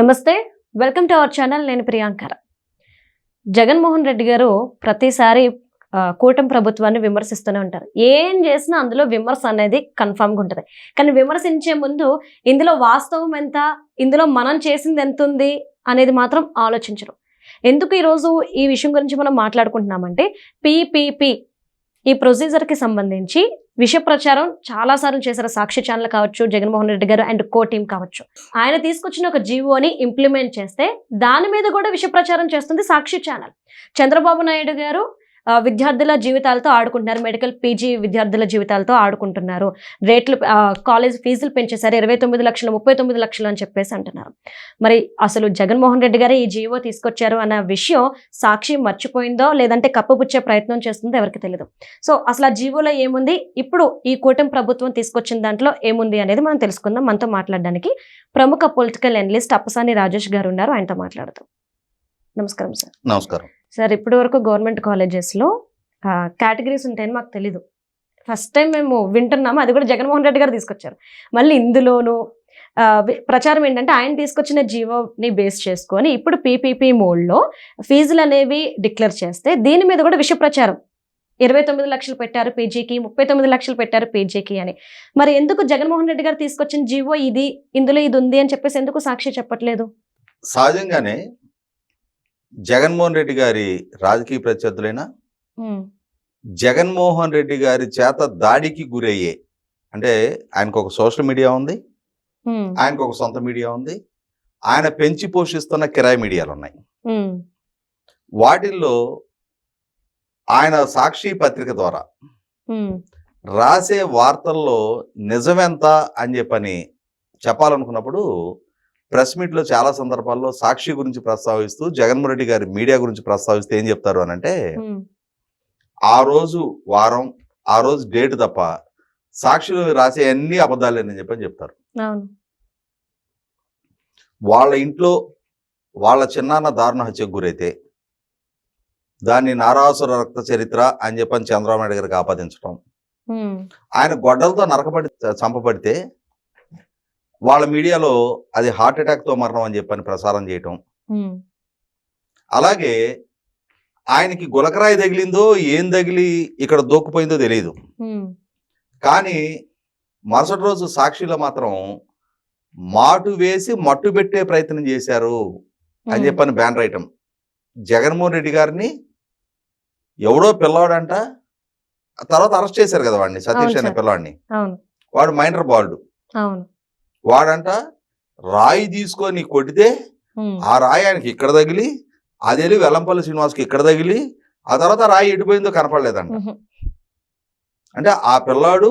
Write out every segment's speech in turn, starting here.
నమస్తే, welcome to our channel. నేను ప్రియాంకర. జగన్మోహన్ రెడ్డి గారు ప్రతిసారి కూటమి ప్రభుత్వాన్ని విమర్శిస్తూనే ఉంటారు. ఏం చేసినా అందులో విమర్శ అనేది కన్ఫామ్గా ఉంటుంది. కానీ విమర్శించే ముందు ఇందులో వాస్తవం ఎంత, ఇందులో మనం చేసింది ఎంత ఉంది అనేది మాత్రం ఆలోచించరు. ఎందుకు ఈరోజు ఈ విషయం గురించి మనం మాట్లాడుకుంటున్నామంటే పీపీపీ ఈ ప్రొసీజర్కి సంబంధించి విష ప్రచారం చాలాసార్లు చేశారు. సాక్షి ఛానల్ కావచ్చు, జగన్మోహన్ రెడ్డి గారు అండ్ కో టీం కావచ్చు. ఆయన తీసుకొచ్చిన ఒక జీవోని ఇంప్లిమెంట్ చేస్తే దాని మీద కూడా విష ప్రచారం చేస్తుంది సాక్షి ఛానల్. చంద్రబాబు నాయుడు గారు విద్యార్థుల జీవితాలతో ఆడుకుంటున్నారు, మెడికల్ పీజీ విద్యార్థుల జీవితాలతో ఆడుకుంటున్నారు. రేట్లు కాలేజ్ ఫీజులు పెంచేశారు, 29 లక్షలు 39 లక్షలు అని చెప్పేసి అంటున్నారు. మరి అసలు జగన్మోహన్ రెడ్డి గారే ఈ జీవో తీసుకొచ్చారు అన్న విషయం సాక్షి మర్చిపోయిందో లేదంటే కప్పుపుచ్చే ప్రయత్నం చేస్తుందో ఎవరికి తెలియదు. సో అసలు ఆ జీవోలో ఏముంది, ఇప్పుడు ఈ కూటమి ప్రభుత్వం తీసుకొచ్చిన దాంట్లో ఏముంది అనేది మనం తెలుసుకుందాం. మనతో మాట్లాడడానికి ప్రముఖ పొలిటికల్ అనలిస్ట్ అప్పసాని రాజేష్ గారు ఉన్నారు. ఆయనతో మాట్లాడతాం. నమస్కారం సార్. నమస్కారం సార్. ఇప్పటి వరకు గవర్నమెంట్ కాలేజెస్లో కేటగిరీస్ ఉంటాయని మాకు తెలీదు. ఫస్ట్ టైం మేము వింటున్నాము, అది కూడా జగన్మోహన్ రెడ్డి గారు తీసుకొచ్చారు. మళ్ళీ ఇందులోనూ ప్రచారం ఏంటంటే ఆయన తీసుకొచ్చిన జీవోని బేస్ చేసుకొని ఇప్పుడు పీపీపీ మోడ్లో ఫీజులు అనేవి డిక్లేర్ చేస్తే దీని మీద కూడా విష ప్రచారం 29 లక్షలు పెట్టారు పీజీకి, 39 లక్షలు పెట్టారు పీజీకి అని. మరి ఎందుకు జగన్మోహన్ రెడ్డి గారు తీసుకొచ్చిన జీవో ఇది, ఇందులో ఇది ఉంది అని చెప్పేసి ఎందుకు సాక్షి చెప్పట్లేదు? సహజంగానే జగన్మోహన్ రెడ్డి గారి రాజకీయ ప్రత్యర్థులైనా జగన్మోహన్ రెడ్డి గారి చేత దాడికి గురయ్యే, అంటే ఆయనకు ఒక సోషల్ మీడియా ఉంది, ఆయనకు ఒక సొంత మీడియా ఉంది, ఆయన పెంచి పోషిస్తున్న కిరాయి మీడియాలు ఉన్నాయి. వాటిల్లో ఆయన సాక్షి పత్రిక ద్వారా రాసే వార్తల్లో నిజమెంత అని చెప్పని చెప్పాలనుకున్నప్పుడు ప్రెస్ మీట్లో చాలా సందర్భాల్లో సాక్షి గురించి ప్రస్తావిస్తూ జగన్మోహన్ రెడ్డి గారి మీడియా గురించి ప్రస్తావిస్తే ఏం చెప్తారు అని అంటే, ఆ రోజు వారం, ఆ రోజు డేట్ తప్ప సాక్షిలో రాసే అన్ని అబద్ధాలేనని చెప్పని చెప్తారు. వాళ్ళ ఇంట్లో వాళ్ళ చిన్నాన్న దారుణ హత్యకు గురైతే దాన్ని నారాసుర రక్త చరిత్ర అని చెప్పని చంద్రబాబు నాయుడు గారికి ఆపాదించడం, ఆయన గొడ్డలతో నరకబడి చంపబడితే వాళ్ళ మీడియాలో అది హార్ట్ అటాక్తో మరణం అని చెప్పని ప్రసారం చేయటం, అలాగే ఆయనకి గులకరాయి తగిలిందో ఏం తగిలి ఇక్కడ దూక్కుపోయిందో తెలియదు, కానీ మరుసటి రోజు సాక్షిలో మాత్రం మాటు వేసి మట్టు పెట్టే ప్రయత్నం చేశారు అని చెప్పని బ్యానర్ ఐటమ్. జగన్మోహన్ రెడ్డి గారిని ఎవడో పిల్లవాడంట, తర్వాత అరెస్ట్ చేశారు కదా వాడిని, సతీష్ అనే పిల్లవాడిని. వాడు మైనర్ బాలుడు. వాడంట రాయి తీసుకొని కొట్టితే ఆ రాయి ఆయనకి ఇక్కడ తగిలి, అది వెళ్ళి వెల్లంపల్లి శ్రీనివాస్కి ఇక్కడ తగిలి, ఆ తర్వాత రాయి ఎడిపోయిందో కనపడలేదంట. అంటే ఆ పిల్లాడు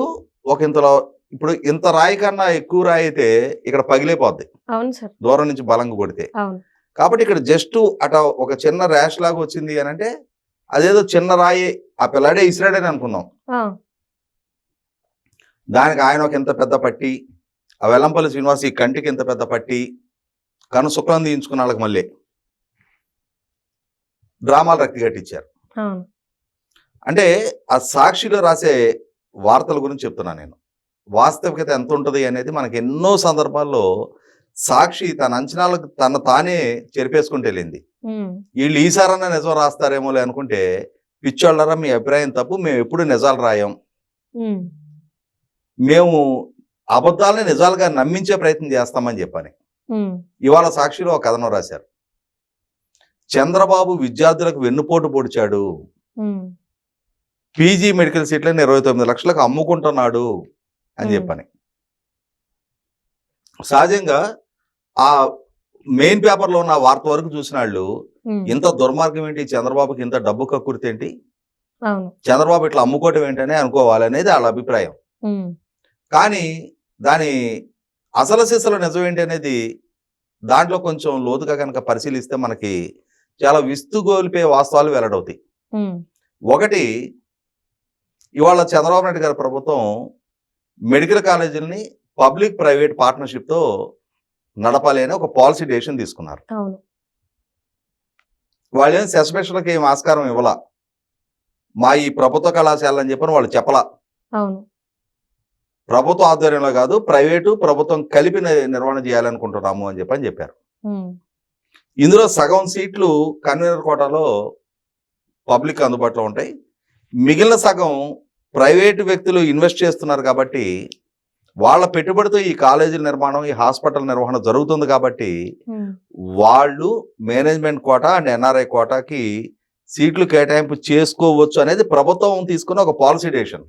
ఒక ఇంతలో, ఇప్పుడు ఇంత రాయి కన్నా ఎక్కువ రాయి అయితే ఇక్కడ పగిలేపోద్ది దూరం నుంచి బలంగా కొడితే. కాబట్టి ఇక్కడ జస్ట్ అట ఒక చిన్న ర్యాష్ లాగా వచ్చింది అని అంటే అదేదో చిన్న రాయి ఆ పిల్లాడే ఇసిరాడని అనుకుందాం. దానికి ఆయన ఒక ఇంత పెద్ద పట్టి, ఆ వెల్లంపల్లి శ్రీనివాస్ ఈ కంటికి ఇంత పెద్ద పట్టి, కను శుక్లం తీయించుకున్న వాళ్ళకి మళ్ళీ డ్రామాలు రక్తి కట్టించారు. అంటే ఆ సాక్షిలో రాసే వార్తల గురించి చెప్తున్నాను నేను. వాస్తవికత ఎంత ఉంటుంది అనేది మనకి ఎన్నో సందర్భాల్లో సాక్షి తన అంచనాలకు తానే చెరిపేసుకుంటూ వెళ్ళింది. వీళ్ళు ఈసారన్నా నిజం రాస్తారేమోలే అనుకుంటే, పిచ్చోళ్ళరా మీ అభిప్రాయం తప్పు, మేము ఎప్పుడు నిజాలు రాయం, మేము అబద్ధాలని నిజాలుగా నమ్మించే ప్రయత్నం చేస్తామని చెప్పని ఇవాళ సాక్షిలో ఒక కథనం రాశారు. చంద్రబాబు విద్యార్థులకు వెన్నుపోటు పొడిచాడు, పీజీ మెడికల్ సీట్లను 29 లక్షలకు అమ్ముకుంటున్నాడు అని చెప్పని. సహజంగా ఆ మెయిన్ పేపర్లో ఉన్న వార్త వరకు చూసిన వాళ్ళు ఇంత దుర్మార్గం ఏంటి, చంద్రబాబుకి ఇంత డబ్బు కక్కుర్తి ఏంటి, చంద్రబాబు ఇట్లా అమ్ముకోవటం ఏంటనే అనుకోవాలనేది వాళ్ళ అభిప్రాయం. కానీ దాని అసలు సిసలు నిజం ఏంటి అనేది దాంట్లో కొంచెం లోతుగా కనుక పరిశీలిస్తే మనకి చాలా విస్తుగోల్పే వాస్తవాలు వెల్లడవుతాయి. ఒకటి, ఇవాళ చంద్రబాబు నాయుడు గారి ప్రభుత్వం మెడికల్ కాలేజీలని పబ్లిక్ ప్రైవేట్ పార్ట్నర్షిప్తో నడపాలి అని ఒక పాలసీ డెసిషన్ తీసుకున్నారు. వాళ్ళు ఏం సస్పెషన్లకి ఏం ఆస్కారం ఇవ్వాల, మా ఈ ప్రభుత్వ కళాశాల అని చెప్పని వాళ్ళు చెప్పలా. ప్రభుత్వ ఆధ్వర్యంలో కాదు, ప్రైవేటు ప్రభుత్వం కలిపి నిర్వహణ చేయాలనుకుంటున్నాము అని చెప్పారు. ఇందులో సగం సీట్లు కన్వీనర్ కోటాలో పబ్లిక్ అందుబాటులో ఉంటాయి. మిగిలిన సగం ప్రైవేటు వ్యక్తులు ఇన్వెస్ట్ చేస్తున్నారు కాబట్టి వాళ్ళ పెట్టుబడితో ఈ కాలేజీల నిర్మాణం, ఈ హాస్పిటల్ నిర్వహణ జరుగుతుంది కాబట్టి వాళ్ళు మేనేజ్మెంట్ కోటా అండ్ ఎన్ఆర్ఐ కోటాకి సీట్లు కేటాయింపు చేసుకోవచ్చు అనేది ప్రభుత్వం తీసుకున్న ఒక పాలసీ డెసిషన్.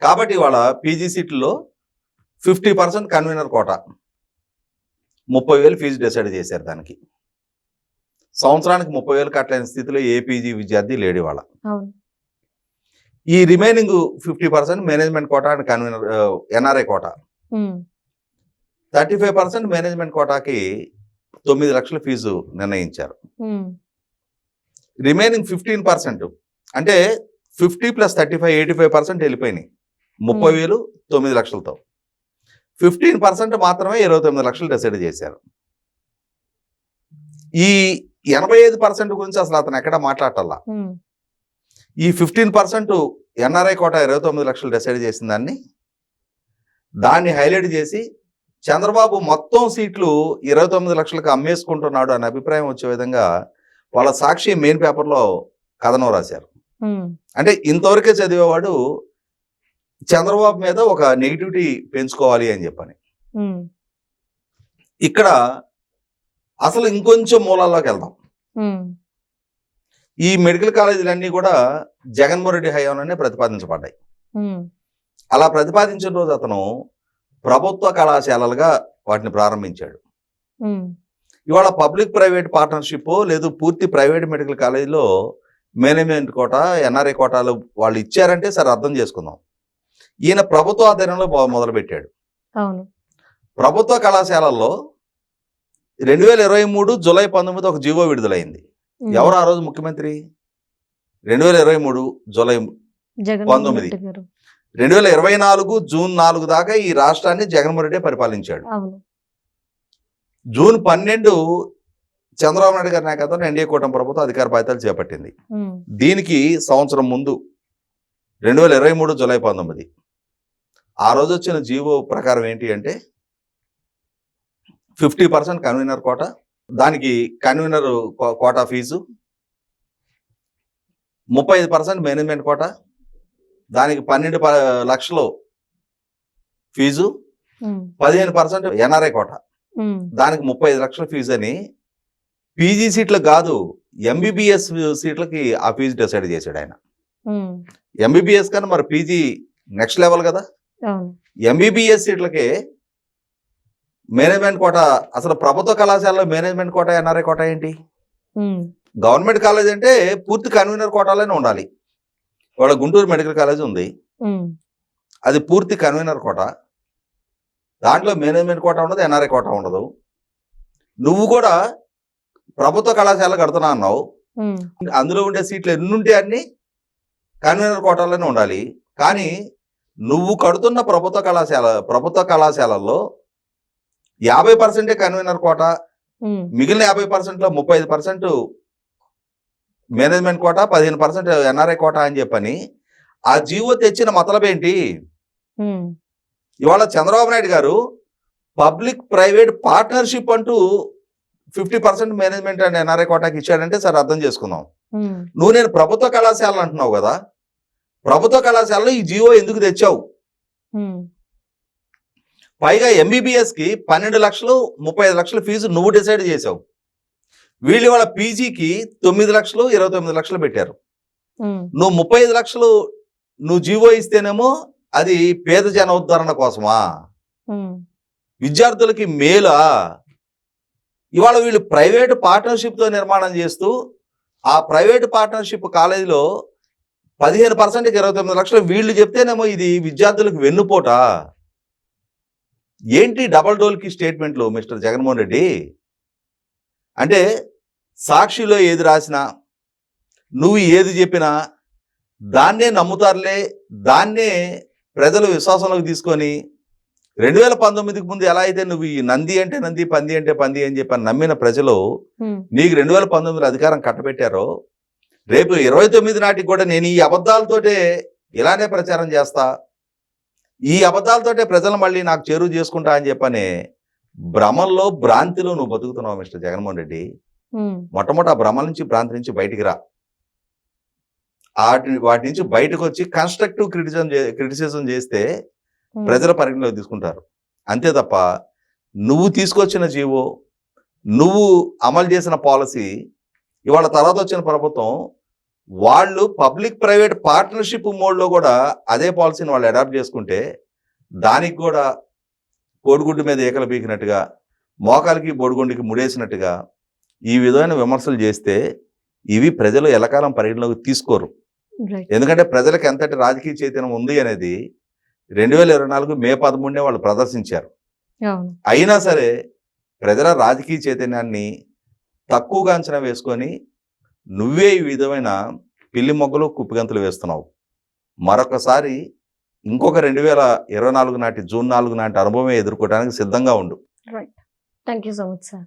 కాబట్టి వాళ్ళ పీజీ సీట్లలో 50% కన్వీనర్ కోటా 30,000 ఫీజు డిసైడ్ చేశారు. దానికి సంవత్సరానికి 30,000 కట్టలేని స్థితిలో ఏ పీజీ విద్యార్థి లేడు వాళ్ళ. ఈ remaining 50% management quota and convenor NRI quota. 35% management కోటాకి 9 లక్షల ఫీజు నిర్ణయించారు. రిమైనింగ్ 15% అంటే 50 + 35 85% వెళ్ళిపోయినాయి. 30,000 9 లక్షలతో 15% మాత్రమే 29 లక్షలు డిసైడ్ చేశారు. ఈ 85% గురించి అసలు అతను ఎక్కడ మాట్లాడాలా. ఈ 15% ఎన్ఆర్ఐ కోటా 29 లక్షలు డిసైడ్ చేసిన దాన్ని హైలైట్ చేసి చంద్రబాబు మొత్తం సీట్లు 29 లక్షలకు అమ్మేసుకుంటున్నాడు అనే అభిప్రాయం వచ్చే విధంగా వాళ్ళ సాక్షి మెయిన్ పేపర్లో కథనం రాశారు. అంటే ఇంతవరకే చదివేవాడు చంద్రబాబు మీద ఒక నెగిటివిటీ పెంచుకోవాలి అని చెప్పని. ఇక్కడ అసలు ఇంకొంచెం మూలాల్లోకి వెళ్దాం. ఈ మెడికల్ కాలేజీలన్నీ కూడా జగన్మోహన్ రెడ్డి హయాంలోనే ప్రతిపాదించబడ్డాయి. అలా ప్రతిపాదించిన రోజు అతను ప్రభుత్వ కళాశాలలుగా వాటిని ప్రారంభించాడు. ఇవాళ పబ్లిక్ ప్రైవేట్ పార్ట్నర్షిప్ లేదు పూర్తి ప్రైవేట్ మెడికల్ కాలేజీలో మేనేజ్మెంట్ కోటా ఎన్ఆర్ఐ కోటాలు వాళ్ళు ఇచ్చారంటే సరే అర్థం చేసుకుందాం. ఈయన ప్రభుత్వ ఆధ్వర్యంలో మొదలుపెట్టాడు. ప్రభుత్వ కళాశాలల్లో 2023 జూలై 19 ఒక జీవో విడుదలైంది. ఎవరు ఆ రోజు ముఖ్యమంత్రి? 2023 జూలై 19. 2024 జూన్ 4 దాకా ఈ రాష్ట్రాన్ని జగన్మోహన్ రెడ్డి పరిపాలించాడు. జూన్ 12 చంద్రబాబు నాయుడు గారి నాయకత్వంలో ఎన్డీఏ కూటమి ప్రభుత్వం అధికార బాధ్యతలు చేపట్టింది. దీనికి సంవత్సరం ముందు 2023 జూలై 19 ఆ రోజు వచ్చిన జీవో ప్రకారం ఏంటి అంటే 50% కన్వీనర్ కోటా, దానికి convener quota fees, 35% management quota, దానికి 12 లక్షలు ఫీజు, 15% ఎన్ఆర్ఐ కోటా, దానికి 35 లక్షల ఫీజు అని పీజీ సీట్లకు కాదు ఎంబీబీఎస్ సీట్లకి ఆ ఫీజు డిసైడ్ చేశాడు ఆయన. ఎంబీబీఎస్ కన్నా మరి పీజీ నెక్స్ట్ లెవెల్ కదా. ఎంబీబీఎస్ సీట్లకే మేనేజ్మెంట్ కోటా. అసలు ప్రభుత్వ కళాశాలలో మేనేజ్మెంట్ కోటా ఎన్ఆర్ఐ కోటా ఏంటి? గవర్నమెంట్ కాలేజ్ అంటే పూర్తి కన్వీనర్ కోటాలోనే ఉండాలి. వాళ్ళ గుంటూరు మెడికల్ కాలేజ్ ఉంది, అది పూర్తి కన్వీనర్ కోటా. దాంట్లో మేనేజ్మెంట్ కోటా ఉండదు, ఎన్ఆర్ఐ కోటా ఉండదు. నువ్వు కూడా ప్రభుత్వ కళాశాల కడుతున్నా అన్నావు, అందులో ఉండే సీట్లు ఎన్ని ఉంటే అన్ని కన్వీనర్ కోటాలోనే ఉండాలి. కానీ నువ్వు కడుతున్న ప్రభుత్వ కళాశాలల్లో 50% కన్వీనర్ కోటా, మిగిలిన 50%లో 35% మేనేజ్మెంట్ కోటా, 15% ఎన్ఆర్ఐ కోటా అని చెప్పని ఆ జీవో తెచ్చిన మతలబ్ ఏంటి? ఇవాళ చంద్రబాబు నాయుడు గారు పబ్లిక్ ప్రైవేట్ పార్ట్నర్షిప్ అంటూ 50% మేనేజ్మెంట్ అండ్ ఎన్ఆర్ఐ కోటాకి ఇచ్చాడంటే సరే అర్థం చేసుకుందాం. నువ్వు నేను ప్రభుత్వ కళాశాలలు అంటున్నావు కదా, ప్రభుత్వ కళాశాలలో ఈ జీవో ఎందుకు తెచ్చావు? పైగా ఎంబీబీఎస్ కి 12 లక్షలు 35 లక్షల ఫీజు నువ్వు డిసైడ్ చేసావు. వీళ్ళు వాళ్ళ పీజీకి 9 లక్షలు 29 లక్షలు పెట్టారు. నువ్వు 35 లక్షలు నువ్వు జీవో ఇస్తేనేమో అది పేద జన ఉద్ధరణ కోసమా, విద్యార్థులకి మేలా? ఇవాళ వీళ్ళు ప్రైవేటు పార్ట్నర్షిప్ తో నిర్మాణం చేస్తూ ఆ ప్రైవేటు పార్ట్నర్షిప్ కాలేజీలో 15% 29 లక్షలు వీళ్ళు చెప్తేనేమో ఇది విద్యార్థులకు వెన్నుపోట. ఏంటి డబల్ డోల్కి స్టేట్మెంట్లు మిస్టర్ జగన్మోహన్ రెడ్డి? అంటే సాక్షిలో ఏది రాసినా నువ్వు ఏది చెప్పినా దాన్నే నమ్ముతారులే, దాన్నే ప్రజలు విశ్వాసంలోకి తీసుకొని 2019కి ముందు ఎలా అయితే నువ్వు ఈ నంది అంటే నంది, పంది అంటే పంది అని చెప్పి నమ్మిన ప్రజలు నీకు 2019లో అధికారం కట్టబెట్టారో, రేపు 29 నాటికి కూడా నేను ఈ అబద్ధాలతోటే ఇలానే ప్రచారం చేస్తా, ఈ అబద్ధాలతోటే ప్రజలు మళ్ళీ నాకు చేరువ చేసుకుంటా అని చెప్పని భ్రమల్లో భ్రాంతిలో నువ్వు బతుకుతున్నావు మిస్టర్ జగన్మోహన్ రెడ్డి. మొట్టమొదటి ఆ భ్రమల నుంచి భ్రాంతి నుంచి బయటికి రా. వాటి నుంచి బయటకు వచ్చి కన్స్ట్రక్టివ్ క్రిటిసిజం చేస్తే ప్రజల పరిగణలోకి తీసుకుంటారు. అంతే తప్ప నువ్వు తీసుకొచ్చిన జీవో, నువ్వు అమలు చేసిన పాలసీ, ఇవాళ తర్వాత వచ్చిన ప్రభుత్వం వాళ్ళు పబ్లిక్ ప్రైవేట్ పార్ట్నర్షిప్ మోడ్లో కూడా అదే పాలసీని వాళ్ళు అడాప్ట్ చేసుకుంటే దానికి కూడా కోడిగుడ్డు మీద ఏకలు బీకినట్టుగా, మోకాలకి బొడిగుండికి ముడేసినట్టుగా ఈ విధమైన విమర్శలు చేస్తే ఇవి ప్రజలు ఎల్లకాలం పరిగణలోకి తీసుకోరు. ఎందుకంటే ప్రజలకు ఎంతటి రాజకీయ చైతన్యం ఉంది అనేది 2024 మే 13 వాళ్ళు ప్రదర్శించారు. అయినా సరే ప్రజల రాజకీయ చైతన్యాన్ని తక్కువగా అంచనా వేసుకొని నువ్వే ఈ విధమైన పిల్లి మొగ్గలు కుప్పిగంతులు వేస్తున్నావు. మరొకసారి ఇంకొక 2024 నాటి జూన్ 4 నాటి అనుభవమే ఎదుర్కోవడానికి సిద్ధంగా ఉండు. Thank you so much sir.